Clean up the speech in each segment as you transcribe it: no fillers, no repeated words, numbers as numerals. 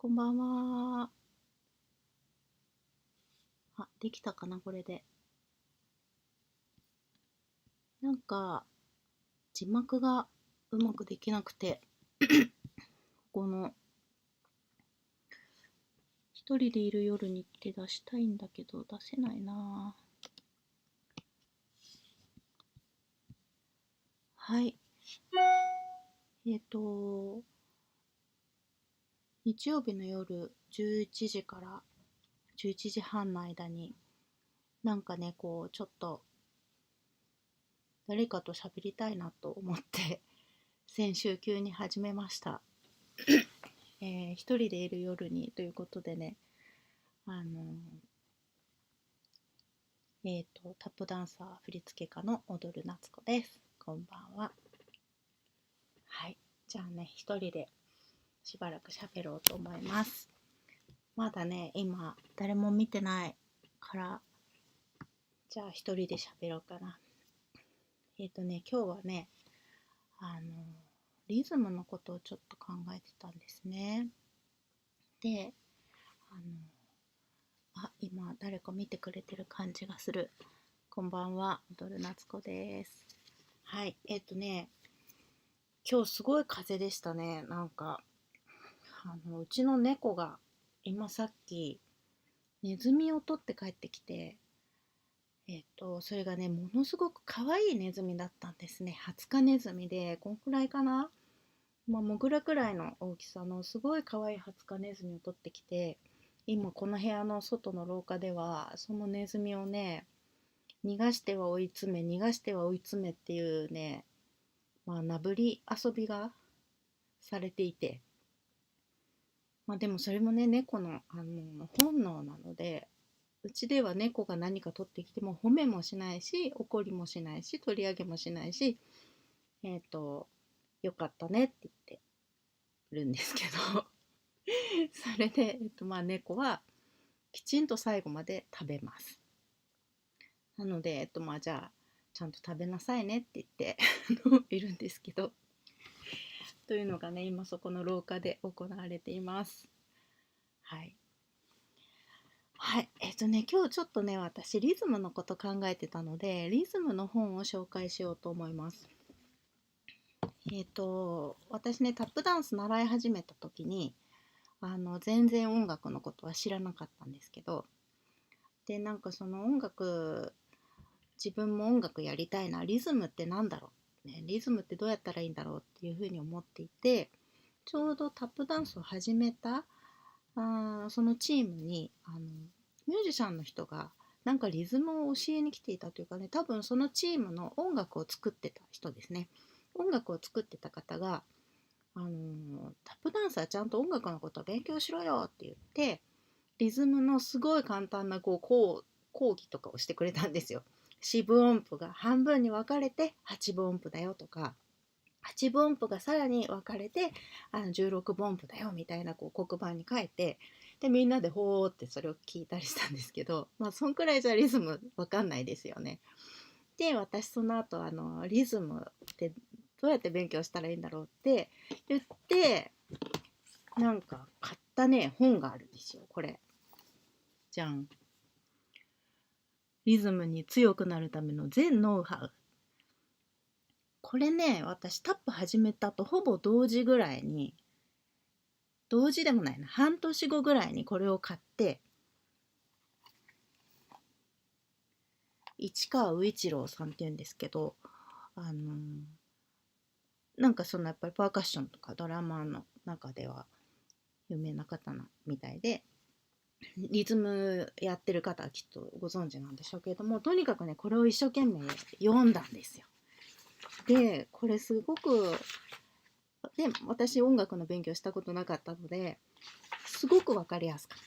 こんばんは。あ、できたかな、これで。なんか、字幕がうまくできなくて、この、一人でいる夜にって出したいんだけど、出せないな。はい。えっ、と、日曜日の夜11時から11時半の間に、なんかね、こう、ちょっと、誰かと喋りたいなと思って、先週急に始めました。一人でいる夜にということでね、あのタップダンサー振付家の踊る夏子です。こんばんは。はい。じゃあね、一人でしばらく喋ろうと思います。まだね、今、誰も見てないから、じゃあ一人で喋ろうかな。今日はね、あの、リズムのことをちょっと考えてたんですね。で、今、誰か見てくれてる感じがする。こんばんは、踊る夏子です。はい。今日すごい風でしたね。なんか、うちの猫が今さっきネズミを取って帰ってきて、それがね、ものすごく可愛いネズミだったんですね。ハツカネズミで、こんくらいかな、モグラくらいの大きさのすごい可愛いハツカネズミを取ってきて、今この部屋の外の廊下では、そのネズミをね、逃がしては追い詰め、逃がしては追い詰めっていうね、なぶり遊びがされていて、でもそれもね、猫の、本能なので、うちでは猫が何か取ってきても褒めもしないし、怒りもしないし、取り上げもしないし、よかったねって言ってるんですけど、それで、猫はきちんと最後まで食べます。なので、じゃあ、ちゃんと食べなさいねって言っているんですけど、というのがね、今そこの廊下で行われています。はい。はい。今日ちょっとね、私、リズムのこと考えてたので、リズムの本を紹介しようと思います。私ね、タップダンス習い始めた時に、全然音楽のことは知らなかったんですけど、で、なんかその音楽、自分も音楽やりたいな、リズムってなんだろう、ね、リズムってどうやったらいいんだろうっていうふうに思っていて、ちょうどタップダンスを始めたそのチームにミュージシャンの人がなんかリズムを教えに来ていたというかね、多分そのチームの音楽を作ってた人ですね。音楽を作ってた方が、タップダンサーちゃんと音楽のことを勉強しろよって言って、リズムのすごい簡単な講義とかをしてくれたんですよ。四分音符が半分に分かれて8分音符だよとか、8分音符がさらに分かれて16分音符だよみたいな黒板に書いて、でみんなでほーってそれを聞いたりしたんですけど、そんくらいじゃリズム分かんないですよね。で、私その後リズムってどうやって勉強したらいいんだろうって言って、なんか買ったね本があるんですよ。これじゃん。リズムに強くなるための全ノウハウ。これね、私タップ始めたとほぼ同時ぐらいに、同時でもないな、半年後ぐらいにこれを買って、市川宇一郎さんっていうんですけど、あのなんかそのやっぱりパーカッションとかドラマの中では有名な方なみたいで、リズムやってる方はきっとご存知なんでしょうけれども、とにかくね、これを一生懸命読んだんですよ。で、これすごく、で、私音楽の勉強したことなかったので、すごくわかりやすかっ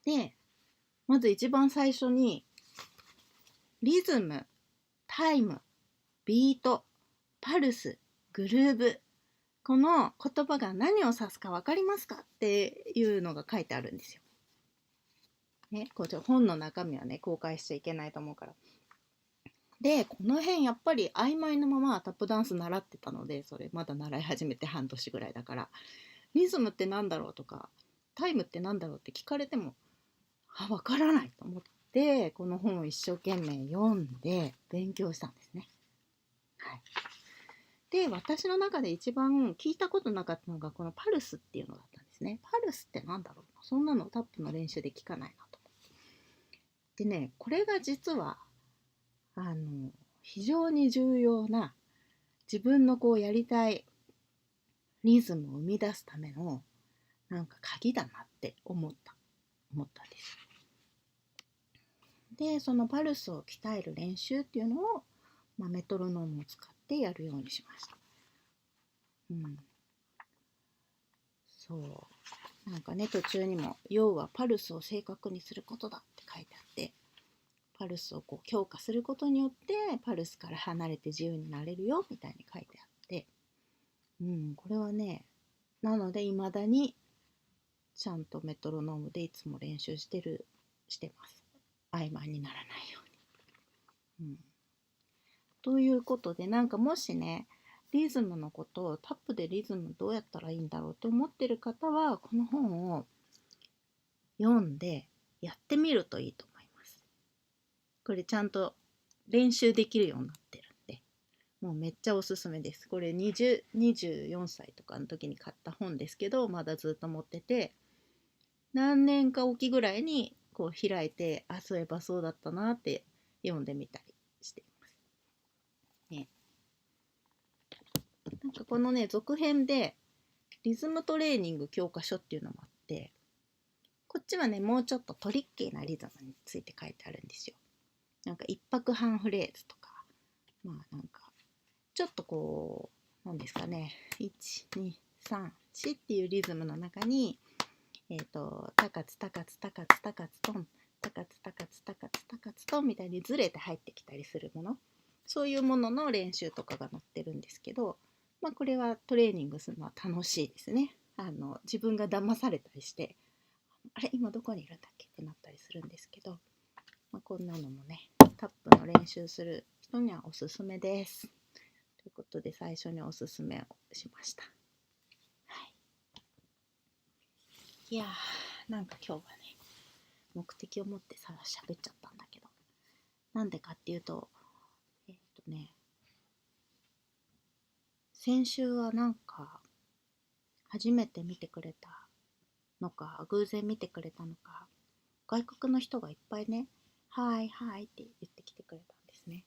た。で、まず一番最初に、リズム、タイム、ビート、パルス、グルーブ、この言葉が何を指すか分かりますかっていうのが書いてあるんですよ。ね、本の中身はね、公開しちゃいけないと思うから。で、この辺やっぱり曖昧なままタップダンス習ってたので、それまだ習い始めて半年ぐらいだから。リズムってなんだろうとかタイムってなんだろうって聞かれてもわからないと思って、この本を一生懸命読んで勉強したんですね。はい。で、私の中で一番聞いたことなかったのがこのパルスっていうのだったんですね。パルスってなんだろうな、そんなのタップの練習で聞かないなと思って。でね、これが実は非常に重要な、自分のこうやりたいリズムを生み出すためのなんか鍵だなって思ったんです。で、そのパルスを鍛える練習っていうのを、メトロノームを使ってやるようにしました。そうなんかね、途中にも要はパルスを正確にすることだって書いてあって、パルスをこう強化することによってパルスから離れて自由になれるよみたいに書いてあって、これはね、なので未だにちゃんとメトロノームでいつも練習してます。曖昧にならないように。ということで、なんかもしね、リズムのことをタップでリズムどうやったらいいんだろうと思ってる方は、この本を読んでやってみるといいと思います。これちゃんと練習できるようになってるんで、もうめっちゃおすすめです。これ24歳とかの時に買った本ですけど、まだずっと持ってて、何年かおきぐらいにこう開いて、そういえばそうだったなって読んでみたりしていますね。なんかこのね、続編でリズムトレーニング教科書っていうのもあって、こっちはね、もうちょっとトリッキーなリズムについて書いてあるんですよ。なんか一拍半フレーズとか、なんかちょっとこう、なんですかね、1、2、3、4っていうリズムの中に、タカツタカツタカツタカツトン、タカツタカツタカツタカツトンみたいにずれて入ってきたりするもの、そういうものの練習とかが載ってるんですけど、これはトレーニングするのは楽しいですね。自分が騙されたりして、あれ今どこにいるんだっけってなったりするんですけど、こんなのもね、タップの練習する人にはおすすめです。ということで最初におすすめをしました。はい。いやー、なんか今日はね、目的を持って喋っちゃったんだけど、なんでかっていうと、ね、先週はなんか初めて見てくれたのか、偶然見てくれたのか、外国の人がいっぱいね、はいはいって言ってきてくれたんですね。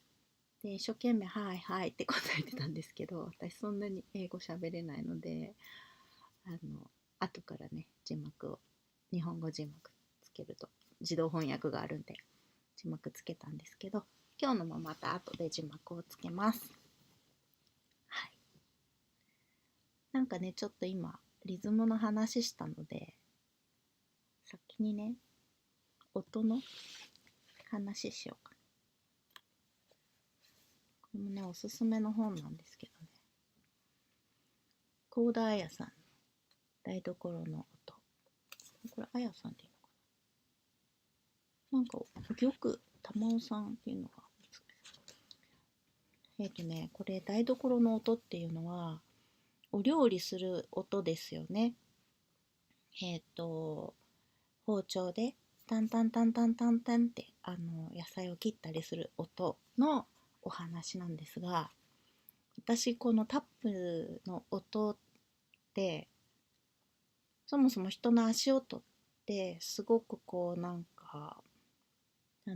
で、一生懸命はいはいって答えてたんですけど、私そんなに英語喋れないので、後からね、日本語字幕つけると、自動翻訳があるんで、字幕つけたんですけど、今日のもまた後で字幕をつけます。はい。なんかね、ちょっと今、リズムの話したので、先にね、音の話しようかな。これもね、おすすめの本なんですけどね。幸田彩さんの台所の音。これ、彩さんっていうのかな、なんか、玉玉緒さんっていうのが、これ、台所の音っていうのは、お料理する音ですよね。包丁でタンタンタンタンタンタンって野菜を切ったりする音のお話なんですが、私このタップの音ってそもそも人の足音ってすごくこうなん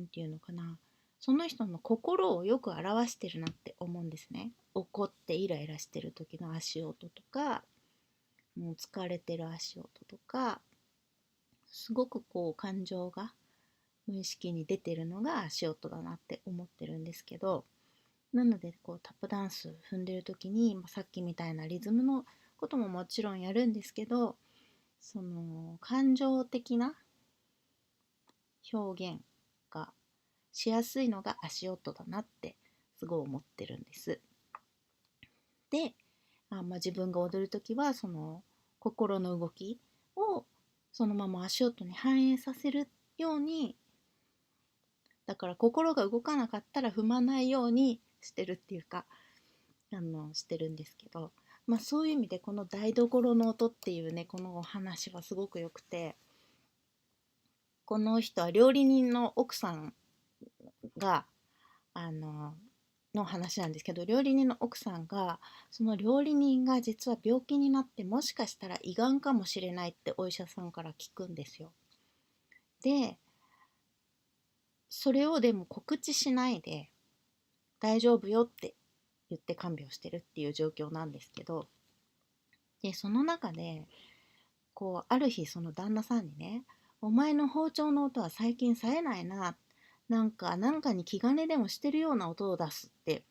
ていうのかな、その人の心をよく表してるなって思うんですね。怒ってイライラしてる時の足音とか、もう疲れてる足音とか、すごくこう感情が無意識に出てるのが足音だなって思ってるんですけど、なのでこうタップダンス踏んでる時に、さっきみたいなリズムのことももちろんやるんですけど、その感情的な表現がしやすいのが足音だなってすごい思ってるんです。で、自分が踊る時はその心の動きをそのまま足音に反映させるように、だから心が動かなかったら踏まないようにしてるっていうか、してるんですけど、そういう意味でこの台所の音っていうね、このお話はすごくよくて、この人は料理人の奥さんがの話なんですけど、料理人の奥さんが、その料理人が実は病気になって、もしかしたら胃がんかもしれないってお医者さんから聞くんですよ。で、それをでも告知しないで大丈夫よって言って看病してるっていう状況なんですけど、でその中でこうある日、その旦那さんにね、お前の包丁の音は最近冴えないな、なんかに気兼ねでもしてるような音を出すって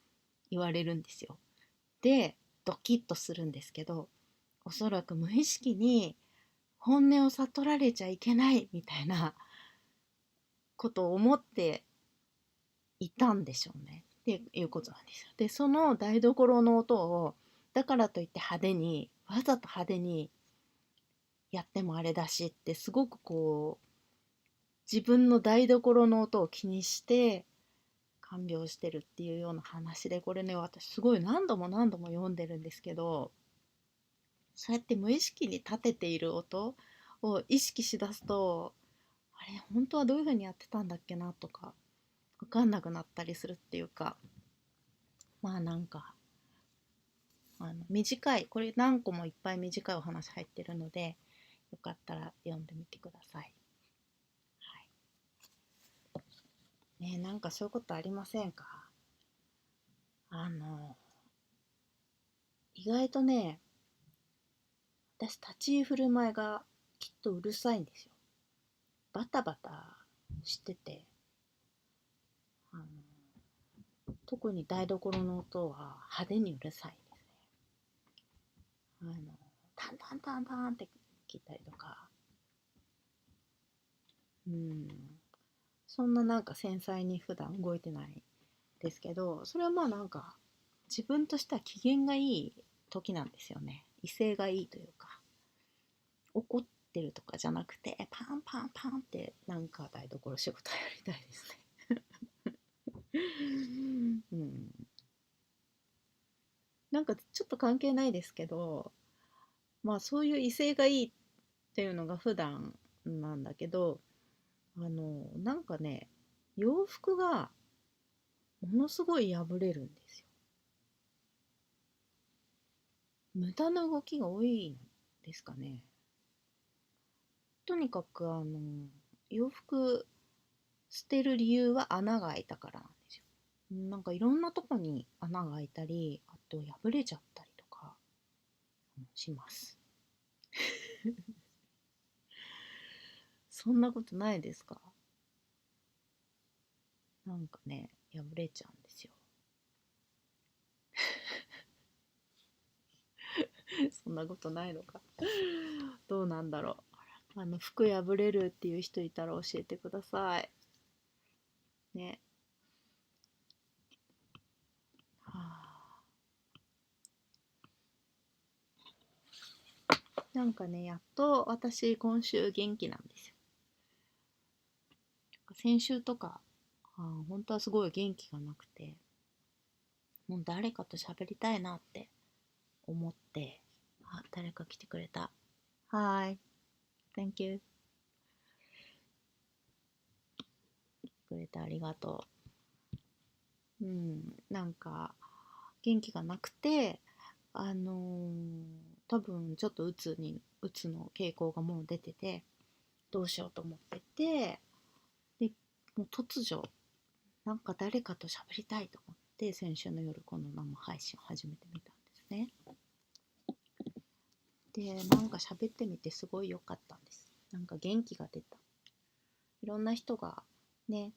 言われるんですよ。でドキッとするんですけど、おそらく無意識に本音を悟られちゃいけないみたいなことを思っていたんでしょうねっていうことなんですよ。でその台所の音を、だからといってわざと派手にやってもあれだしって、すごくこう自分の台所の音を気にして看病してるっていうような話で、これね、私すごい何度も何度も読んでるんですけど、そうやって無意識に立てている音を意識しだすと、あれ本当はどういう風にやってたんだっけなとか分かんなくなったりするっていうか、なんか短い、これ何個もいっぱい短いお話入ってるので、よかったら読んでみてください。ね、なんかそういうことありませんか？あの意外とね、私立ち居振る舞いがきっとうるさいんですよ。バタバタしてて、あの特に台所の音は派手にうるさいですね。タンタンタンタンって聞いたりとか、うん、そんななんか繊細に普段動いてないですけど、それはなんか自分としては機嫌がいい時なんですよね。威勢がいいというか、怒ってるとかじゃなくて、パンパンパンってなんか台所仕事やりたいですね。うん、なんかちょっと関係ないですけど、そういう威勢がいいっていうのが普段なんだけど、なんかね、洋服がものすごい破れるんですよ。無駄な動きが多いんですかね。とにかく洋服捨てる理由は穴が開いたからなんですよ。なんかいろんなとこに穴が開いたり、あと破れちゃったりとかします。そんなことないですか？なんかね、破れちゃうんですよ。そんなことないのか。どうなんだろう。服破れるっていう人いたら教えてください。ね。はあ、なんかね、やっと私今週元気なんですよ。先週とか、本当はすごい元気がなくて、もう誰かと喋りたいなって思って、誰か来てくれた。はーい。Thank you. くれてありがとう。なんか元気がなくて、多分ちょっとうつの傾向がもう出てて、どうしようと思ってて、で、もう突如、なんか誰かと喋りたいと思って、先週の夜この生配信を始めてみたんですね。で、なんか喋ってみてすごい良かったんです。なんか元気が出た。いろんな人がね、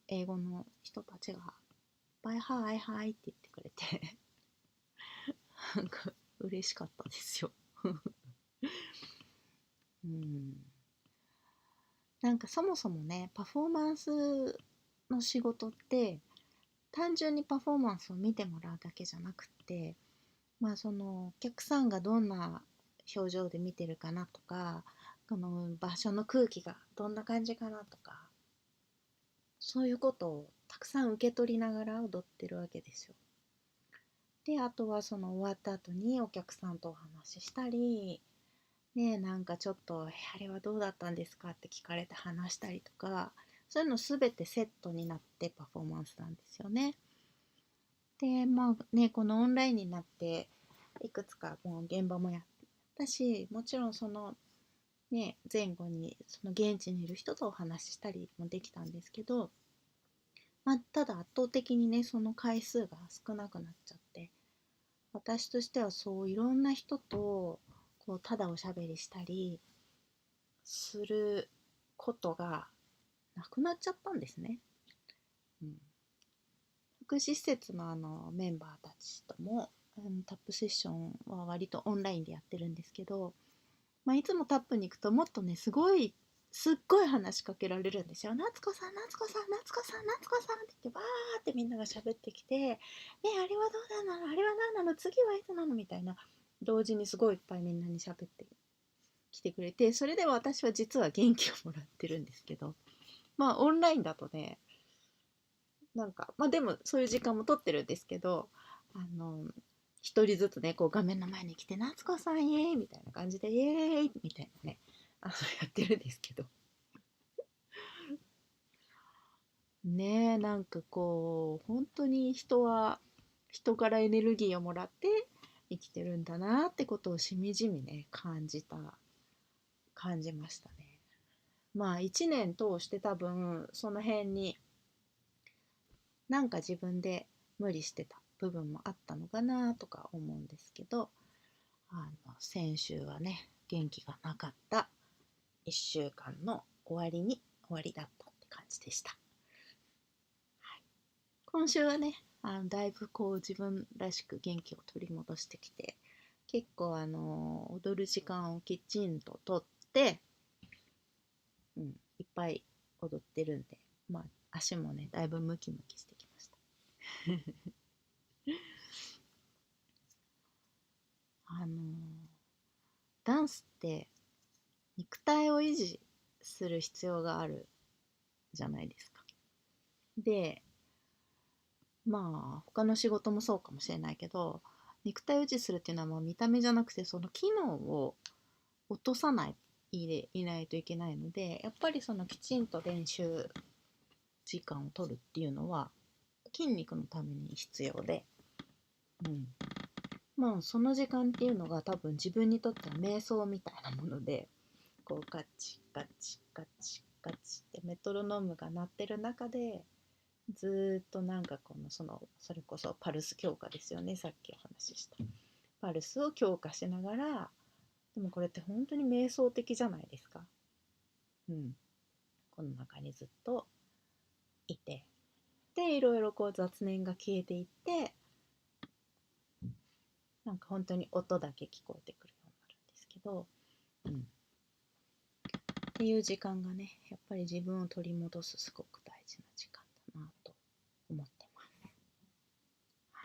英語の人たちが、バイハイハイって言ってくれて、なんか嬉しかったですよ。うん。なんかそもそもね、パフォーマンスの仕事って、単純にパフォーマンスを見てもらうだけじゃなくて、そのお客さんがどんな表情で見てるかなとか、この場所の空気がどんな感じかなとか、そういうことをたくさん受け取りながら踊ってるわけですよ。であとはその終わった後にお客さんとお話ししたり、ね、なんかちょっとあれはどうだったんですかって聞かれて話したりとか、そういうの全てセットになってパフォーマンスなんですよね。でまあね、このオンラインになっていくつかもう現場もやったし、もちろんそのね前後にその現地にいる人とお話ししたりもできたんですけど、まあ、ただ圧倒的にねその回数が少なくなっちゃって、私としてはそういろんな人とこうただおしゃべりしたりすることがなくなっちゃったんですね。うん、福祉施設のメンバーたちともタップセッションは割とオンラインでやってるんですけど、まあ、いつもタップに行くともっとねすっごい話しかけられるんですよ。夏子さん夏子さん夏子さん夏子さんって言ってバーってみんなが喋ってきて、ね、あれはどうなのあれは何なの次はいつなのみたいな、同時にすごいいっぱいみんなに喋ってきてくれて、それで私は実は元気をもらってるんですけど、まあオンラインだとね、なんかまあでもそういう時間も取ってるんですけど、あの一人ずつねこう画面の前に来て「夏子さんイエーイ!」みたいな感じで「イエーイ!」みたいなねやってるんですけどね、なんかこう本当に人は人からエネルギーをもらって生きてるんだなってことをしみじみね感じましたね。まあ1年通して多分その辺になんか自分で無理してた部分もあったのかなとか思うんですけど、先週はね元気がなかった1週間の終わりだったって感じでした。今週はねだいぶこう自分らしく元気を取り戻してきて、結構踊る時間をきちんととって、いっぱい踊ってるんで、まあ足もねだいぶムキムキしてきました。あのダンスって肉体を維持する必要があるじゃないですか。でまあ他の仕事もそうかもしれないけど、肉体を維持するっていうのはもう見た目じゃなくてその機能を落とさないでいないといけないので、やっぱりそのきちんと練習時間を取るっていうのは筋肉のために必要で、まあその時間っていうのが多分自分にとっては瞑想みたいなもので、こうガチガチガチガチってメトロノームが鳴ってる中でずっとなんかそれこそパルス強化ですよね、さっきお話ししたパルスを強化しながら、でもこれって本当に瞑想的じゃないですか。この中にずっといて、でいろいろこう雑念が消えていって、なんか本当に音だけ聞こえてくるようになるんですけど、っていう時間がねやっぱり自分を取り戻すすごく大事な時間だなと思ってます。は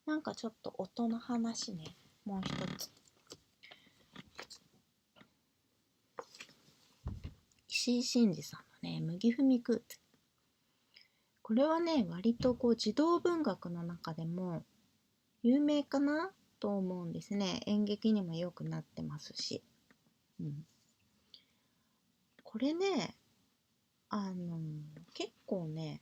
い、なんかちょっと音の話ね、もう一つ。石井真二さんのね麦踏み空気、これはね割とこう児童文学の中でも有名かなと思うんですね。演劇にもよくなってますし、これね結構ね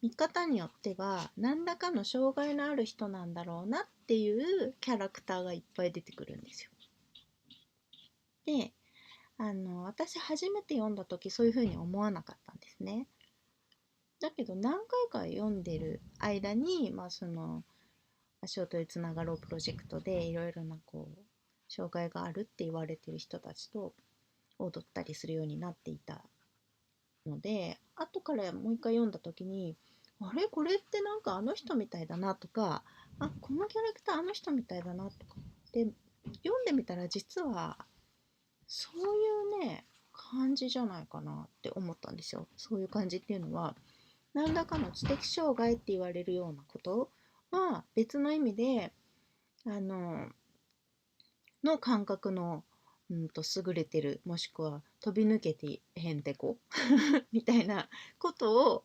見方によっては何らかの障害のある人なんだろうなっていうキャラクターがいっぱい出てくるんですよ。で私初めて読んだ時そういうふうに思わなかったんですね。だけど何回か読んでる間に、その足音につながろうプロジェクトでいろいろなこう障害があるって言われてる人たちと踊ったりするようになっていたので、後からもう一回読んだ時にあれこれってなんかあの人みたいだなとか、このキャラクターあの人みたいだなとかで読んでみたら実はそういうね感じじゃないかなって思ったんですよ。そういう感じっていうのは何らかの知的障害って言われるようなことは別の意味での感覚の優れてる、もしくは飛び抜けてへんてこみたいなことを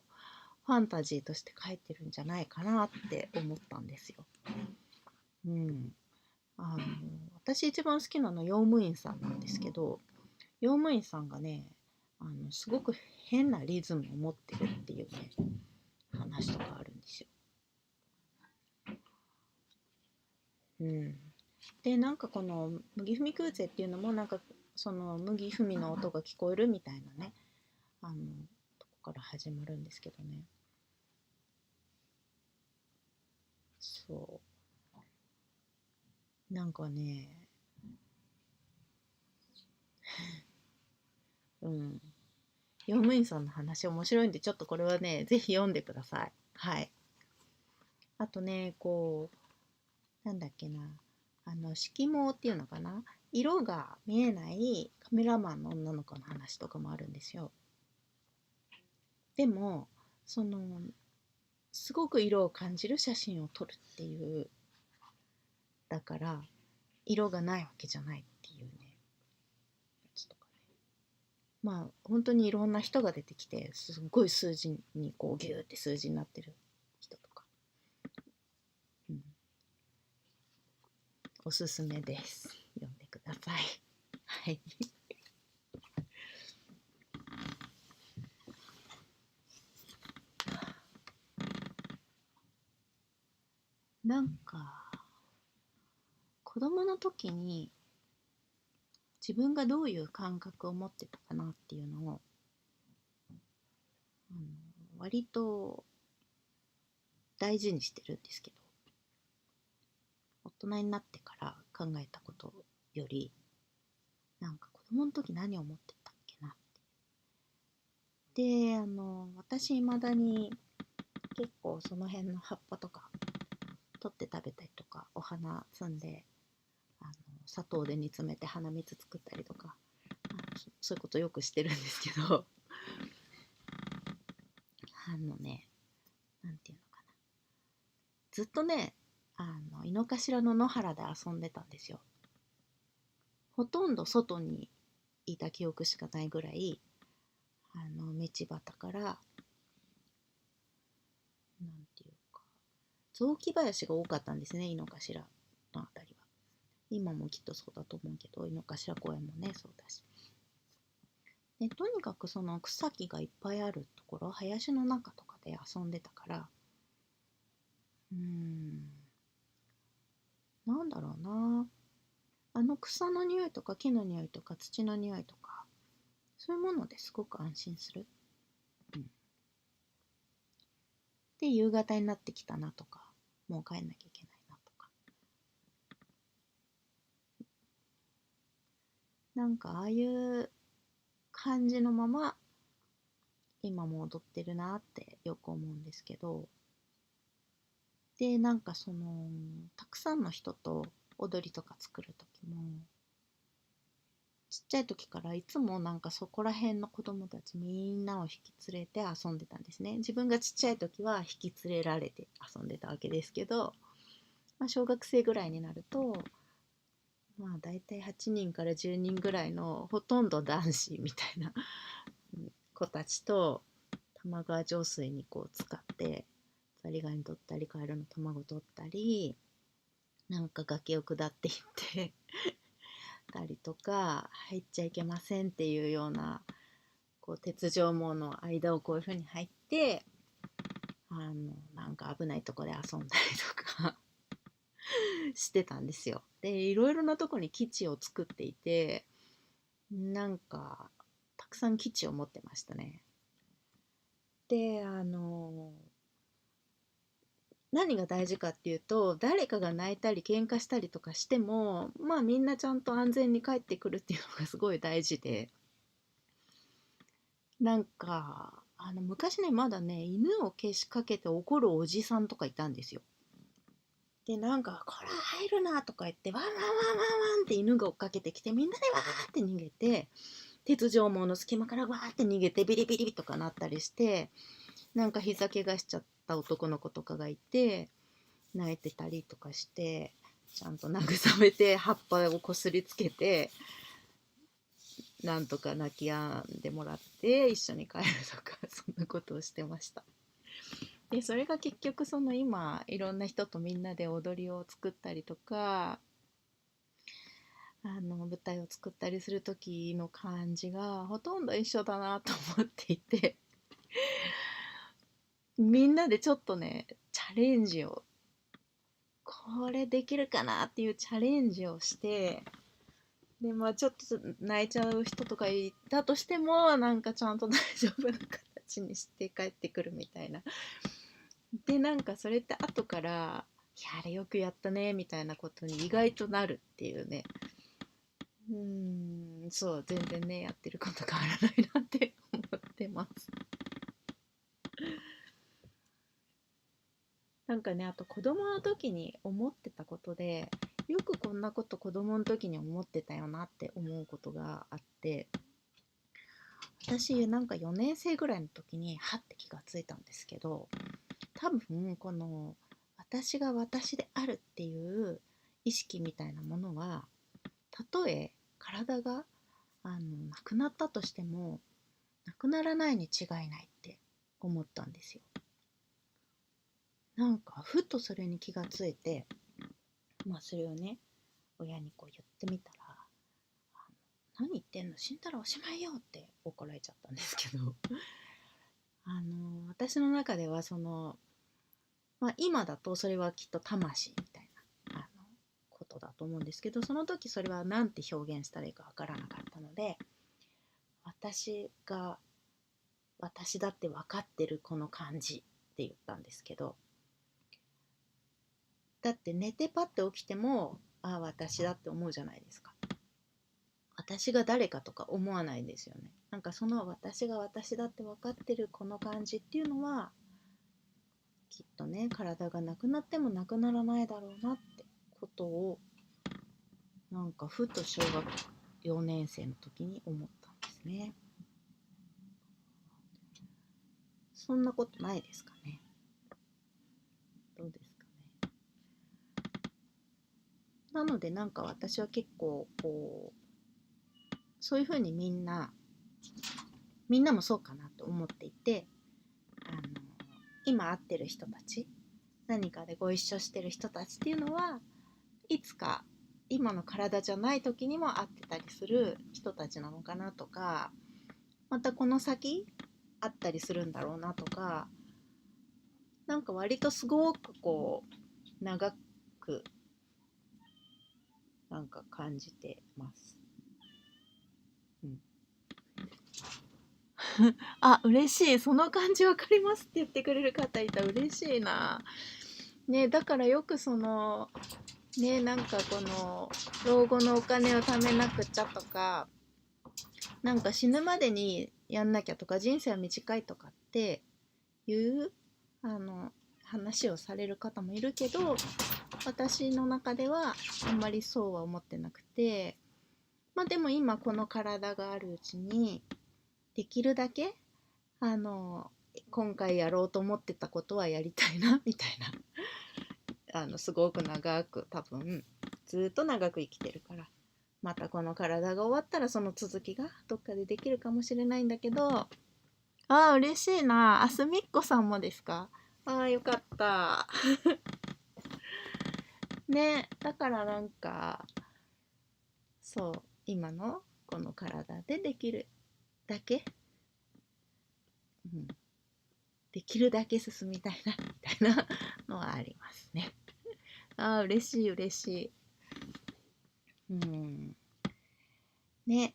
ファンタジーとして書いてるんじゃないかなって思ったんですよ。うん、あの私一番好きなのは用務員さんなんですけど、用務員さんがね、すごく変なリズムを持ってるっていうね話とかあるんですよ。うん、でなんかこの麦踏み空勢っていうのもなんかその麦踏みの音が聞こえるみたいなねとこから始まるんですけどね。そうなんかね、うん、用務員さんの話面白いんでちょっとこれはねぜひ読んでください。はい。あとねなんだっけな、色盲っていうのかな、色が見えないカメラマンの女の子の話とかもあるんですよ。でもそのすごく色を感じる写真を撮るっていう、だから色がないわけじゃないっていうねやつとかね。まあ本当にいろんな人が出てきてすごい数字にこうギューって数字になってる人とか、うん、おすすめです。読んでください。はい。なんか子供の時に自分がどういう感覚を持ってたかなっていうのを割と大事にしてるんですけど、大人になってから考えたことより、なんか子供の時何を思ってたっけなって。で私いまだに結構その辺の葉っぱとか取って食べたりとか、お花摘んで砂糖で煮詰めて鼻水作ったりとか、そういうことよくしてるんですけど、ね、なんていうのかな、ずっとね井の頭の野原で遊んでたんですよ。ほとんど外にいた記憶しかないぐらい、道端からなんていうか雑木林が多かったんですね、井の頭のあたりは。今もきっとそうだと思うけど、井の頭公園もねそうだし。でとにかくその草木がいっぱいあるところ、林の中とかで遊んでたから、なんだろうな、草の匂いとか木の匂いとか土の匂いとか、そういうものですごく安心する。うん、で夕方になってきたなとか、もう帰んなきゃいけないなとか、なんかああいう感じのまま今も踊ってるなってよく思うんですけど、でなんかたくさんの人と踊りとか作る時も、ちっちゃい時からいつもなんかそこら辺の子供たちみんなを引き連れて遊んでたんですね。自分がちっちゃい時は引き連れられて遊んでたわけですけど、小学生ぐらいになるとだいたい8人から10人ぐらいのほとんど男子みたいな子たちと玉川上水にこう使ってザリガニ取ったりカエルの卵取ったり、なんか崖を下っていってたりとか、入っちゃいけませんっていうようなこう鉄条網の間をこういう風に入ってなんか危ないとこで遊んだりとかしてたんですよ。でいろいろなとこに基地を作っていて、なんかたくさん基地を持ってましたね。で何が大事かっていうと、誰かが泣いたり喧嘩したりとかしてもみんなちゃんと安全に帰ってくるっていうのがすごい大事で、なんか昔ねまだね犬をけしかけて怒るおじさんとかいたんですよ。でなんか「こら入るな」とか言ってワンワンワンワンワンって犬が追っかけてきて、みんなでわーって逃げて、鉄条網の隙間からわーって逃げてビリビリとかなったりして、なんか膝怪我しちゃった男の子とかがいて泣いてたりとかして、ちゃんと慰めて葉っぱをこすりつけてなんとか泣き止んでもらって一緒に帰るとかそんなことをしてました。でそれが結局その今いろんな人とみんなで踊りを作ったりとか舞台を作ったりする時の感じがほとんど一緒だなと思っていて、みんなでちょっとねチャレンジを、これできるかなっていうチャレンジをして、でまあちょっと泣いちゃう人とかいたとしてもなんかちゃんと大丈夫な形にして帰ってくるみたいな。でなんかそれって後から「いやあれよくやったね」みたいなことに意外となるっていうね。そう全然ねやってること変わらないなって思ってます。なんかね、あと子供の時に思ってたことで、よくこんなこと子供の時に思ってたよなって思うことがあって、私なんか4年生ぐらいの時にはって気がついたんですけど、多分この私が私であるっていう意識みたいなものは、たとえ体がなくなったとしてもなくならないに違いないって思ったんですよ。なんかふとそれに気がついて、まあそれをね親にこう言ってみたら「何言ってんの、死んだらおしまいよ」って怒られちゃったんですけど私の中ではまあ、今だとそれはきっと魂みたいなことだと思うんですけど、その時それは何て表現したらいいかわからなかったので、私が私だって分かってるこの感じって言ったんですけど、だって寝てパッて起きてもああ私だって思うじゃないですか。私が誰かとか思わないですよね。なんかその私が私だって分かってるこの感じっていうのはきっとね体がなくなってもなくならないだろうなってことをなんかふと小学4年生の時に思ったんですね。そんなことないですかね。どうですかね。なのでなんか私は結構こうそういうふうにみんなもそうかなと思っていて、あの今会ってる人たち、何かでご一緒してる人たちっていうのはいつか今の体じゃない時にも会ってたりする人たちなのかなとか、またこの先会ったりするんだろうなとか、なんか割とすごくこう長くなんか感じてます。うん、あ、嬉しい。その感じわかりますって言ってくれる方いた。嬉しいな。ね、だからよくね、なんかこの老後のお金を貯めなくちゃとか、なんか死ぬまでにやんなきゃとか、人生は短いとかっていうあの話をされる方もいるけど、私の中ではあんまりそうは思ってなくて、まあでも今この体があるうちにできるだけあの今回やろうと思ってたことはやりたいなみたいな、すごく長く多分ずっと長く生きてるから、またこの体が終わったらその続きがどっかでできるかもしれないんだけど、ああ嬉しいな。あすみっこさんもですか。ああよかったね。だからなんかそう今のこの体でできるだけ、うん、できるだけ進みたいなみたいなのはありますね。ああ嬉しい嬉しい。うんね。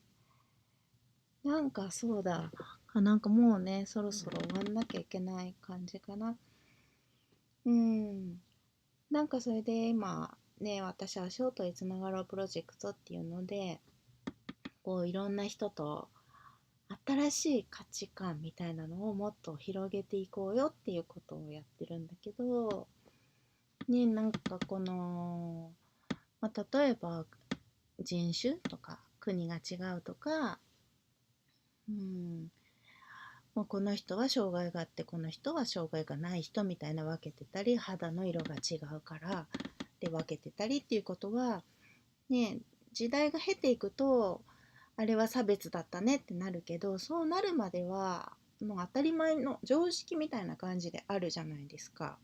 なんかそうだ、なんかもうねそろそろ終わんなきゃいけない感じかな。なんかそれで今ね、私はショートにつながろうプロジェクトっていうのでこういろんな人と新しい価値観みたいなのをもっと広げていこうよっていうことをやってるんだけどね、なんかまあ、例えば人種とか国が違うとか、もうこの人は障害があってこの人は障害がない人みたいな分けてたり、肌の色が違うからで分けてたりっていうことはね、時代が経ていくとあれは差別だったねってなるけど、そうなるまではの当たり前の常識みたいな感じであるじゃないですか。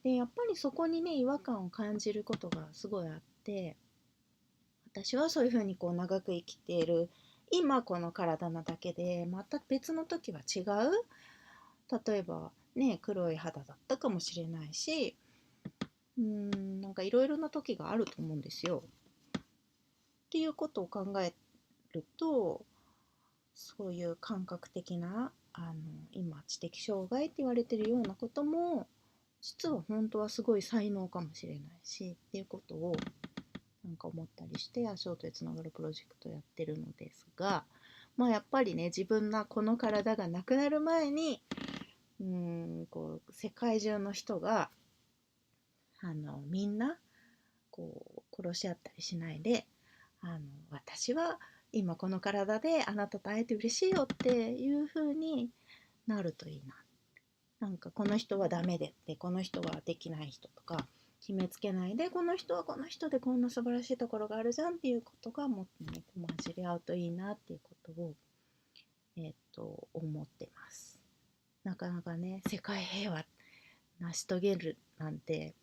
でやっぱりそこにね違和感を感じることがすごいあって、私はそういうふうにこう長く生きている今この体なだけで、また別の時は違う、例えばね黒い肌だったかもしれないし、なんかいろいろな時があると思うんですよ。っていうことを考えると、そういう感覚的な今知的障害って言われてるようなことも実は本当はすごい才能かもしれないしっていうことをなんか思ったりして、足音へつながるプロジェクトやってるのですが、まあやっぱりね自分がこの体がなくなる前にこう世界中の人がみんなこう殺し合ったりしないで、私は今この体であなたと会えて嬉しいよっていう風になるといいな。なんかこの人はダメでってこの人はできない人とか決めつけないで、この人はこの人でこんな素晴らしいところがあるじゃんっていうことがもっとね混じり合うといいなっていうことを思ってます。なかなかね世界平和成し遂げるなんて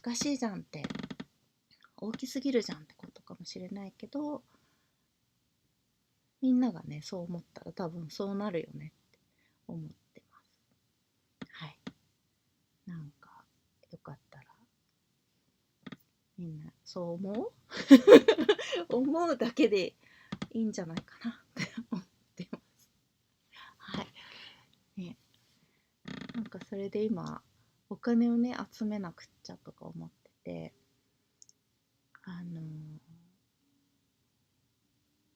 難しいじゃんって、大きすぎるじゃんってことかもしれないけど、みんながねそう思ったら多分そうなるよねって思ってます。はい。なんかよかったらみんなそう思う思うだけでいいんじゃないかなって思ってます。はい。ね、なんかそれで今お金をね集めなくっちゃとか思ってて、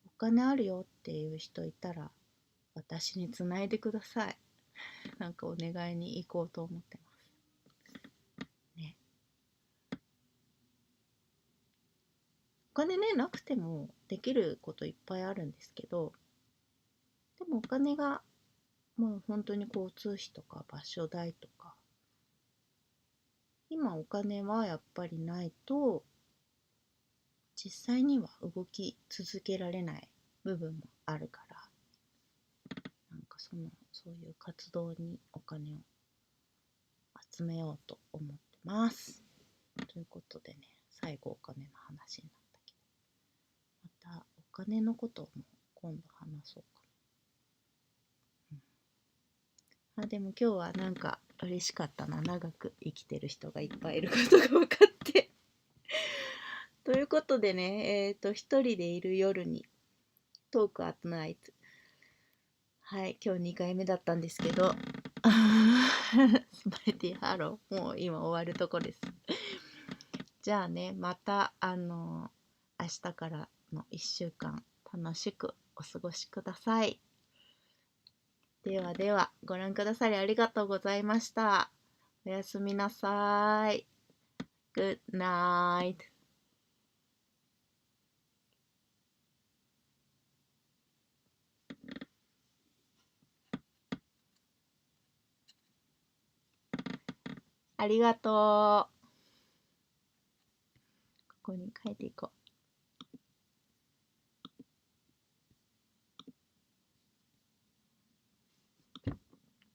お金あるよっていう人いたら私につないでください。なんかお願いに行こうと思ってますね。お金ねなくてもできることいっぱいあるんですけど、でもお金がもう本当に交通費とか場所代とか、今お金はやっぱりないと実際には動き続けられない部分もあるから、なんかそういう活動にお金を集めようと思ってます。ということでね、最後お金の話になったけど、またお金のことも今度話そうかな。でも今日はなんか嬉しかったな、長く生きてる人がいっぱいいることが分かってということでね、一人でいる夜にトークアットナイト、はい、今日2回目だったんですけどスパイティハローもう今終わるとこです。じゃあね、また明日からの1週間楽しくお過ごしください。ではでは、ご覧くださりありがとうございました。おやすみなさい。Good night。ありがとう。ここに書いていこう。